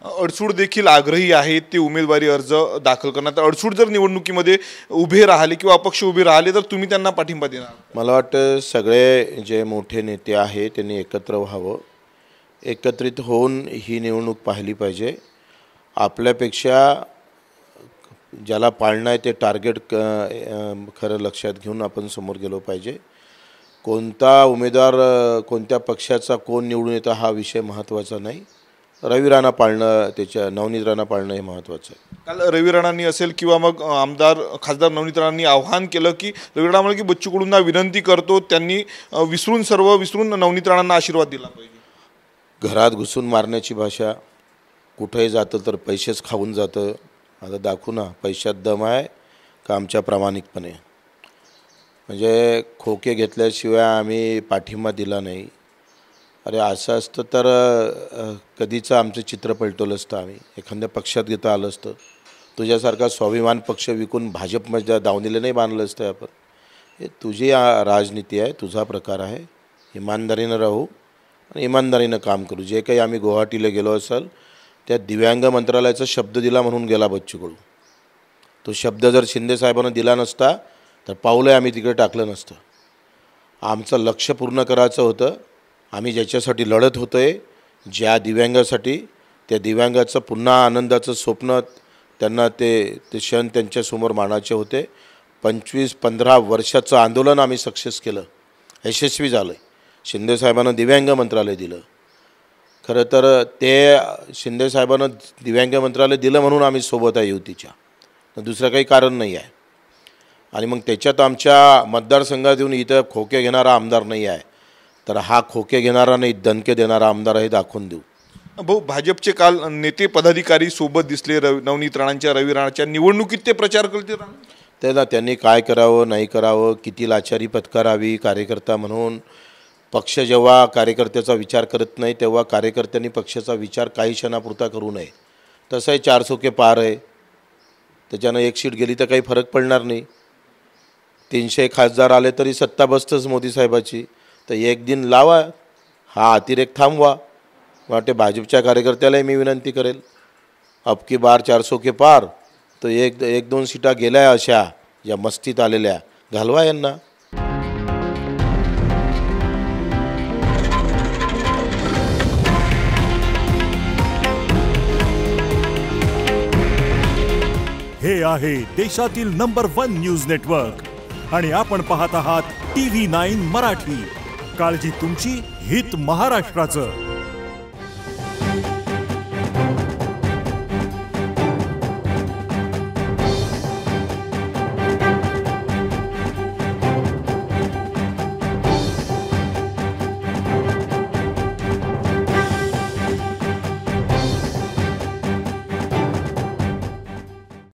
अडसूड देखील आग्रही आहेत ते उमेदवारी अर्ज दाखल करण्यात. अडसूड जर निवडणुकीमध्ये उभे राहिले किंवा अपक्ष उभे राहिले तर तुम्ही त्यांना पाठिंबा देणार? मला वाटतं सगळे जे मोठे नेते आहेत त्यांनी एकत्र व्हावं, एकत्रित होऊन ही निवडणूक पाहिली पाहिजे. आपल्यापेक्षा ज्याला पाळणं आहे ते टार्गेट खरं लक्षात घेऊन आपण समोर गेलो पाहिजे. कोणता उमेदवार कोणत्या पक्षाचा कोण निवडून येतं हा विषय महत्त्वाचा नाही. रवी राणा पाळणं, त्याच्या नवनीत राणा पाळणं हे महत्त्वाचं आहे. काल रवी राणांनी असेल किंवा मग खासदार नवनीत राणांनी आव्हान केलं की रवी राणा म्हणाले की बच्चू कडूंना विनंती करतो त्यांनी विसरून नवनीत राणांना आशीर्वाद दिला पाहिजे. घरात घुसून मारण्याची भाषा, कुठेही जातं तर पैसेच खाऊन जातं. आता दाखवू ना पैशात दम आहे का आमच्या प्रामाणिकपणे. म्हणजे खोके घेतल्याशिवाय आम्ही पाठिंबा दिला नाही. अरे असं असतं तर कधीचं आमचं चित्र पलटवलं असतं. आम्ही एखाद्या पक्षात घेता आलं असतं. तुझ्यासारखा स्वाभिमान पक्ष विकून भाजपमध्ये दावणीला नाही बांधलं असतं आपण. हे तुझी राजनीती आहे, तुझा प्रकार आहे. इमानदारीनं राहू आणि इमानदारीनं काम करू. जे काही आम्ही गुवाहाटीला गेलो असेल त्या दिव्यांग मंत्रालयाचा शब्द दिला म्हणून गेला बच्चू कडू. तो शब्द जर शिंदे साहेबांना दिला नसता तर पाऊलही आम्ही तिकडे टाकलं नसतं. आमचं लक्ष पूर्ण करायचं होतं. आम्ही ज्याच्यासाठी लढत होतो आहे, ज्या दिव्यांगासाठी, त्या दिव्यांगाचं पुन्हा आनंदाचं स्वप्न त्यांना ते क्षण त्यांच्यासमोर मांडायचे होते. 25-15 वर्षाचं आंदोलन आम्ही सक्सेस केलं, यशस्वी झालं. शिंदेसाहेबांना दिव्यांग मंत्रालय दिलं. खरं तर ते शिंदेसाहेबांना दिव्यांग मंत्रालय दिलं म्हणून आम्ही सोबत आहे युतीच्या, दुसरं काही कारण नाही आहे. आणि मग त्याच्यात आमच्या मतदारसंघात येऊन इथं खोके घेणारा आमदार नाही आहे, तर हा खोके घेणारा नाही दणके देणारा आमदार आहे दाखवून देऊ. भाऊ, भाजपचे काल नेते पदाधिकारी सोबत दिसले नवनीत राणांच्या, रवी राणांच्या. निवडणुकीत ते प्रचार करते ते ना, त्यांनी काय करावं नाही करावं, किती लाचारी पत्करावी कार्यकर्ता म्हणून. पक्ष जेव्हा कार्यकर्त्याचा विचार करत नाही तेव्हा कार्यकर्त्यांनी पक्षाचा विचार काही क्षणापुरता करू नये. तसंही 400 के पार आहे, त्याच्यानं एक सीट गेली तर काही फरक पडणार नाही. 300 खासदार आले तरी सत्ता बसतंच मोदी साहेबाची. तर एक दिन लावा, हा अतिरेक थांबवा. वाटते भाजपच्या कार्यकर्त्यालाही मी विनंती करेल, अब की बार 400 के पार, तर एक दोन सीटा गेल्या अशा या मस्तीत आलेल्या घालवा यांना. हे आहे देशातील नंबर 1 न्यूज नेटवर्क आणि आपण पाहत आहात TV9 मराठी. काळजी तुमची, हित महाराष्ट्राचं.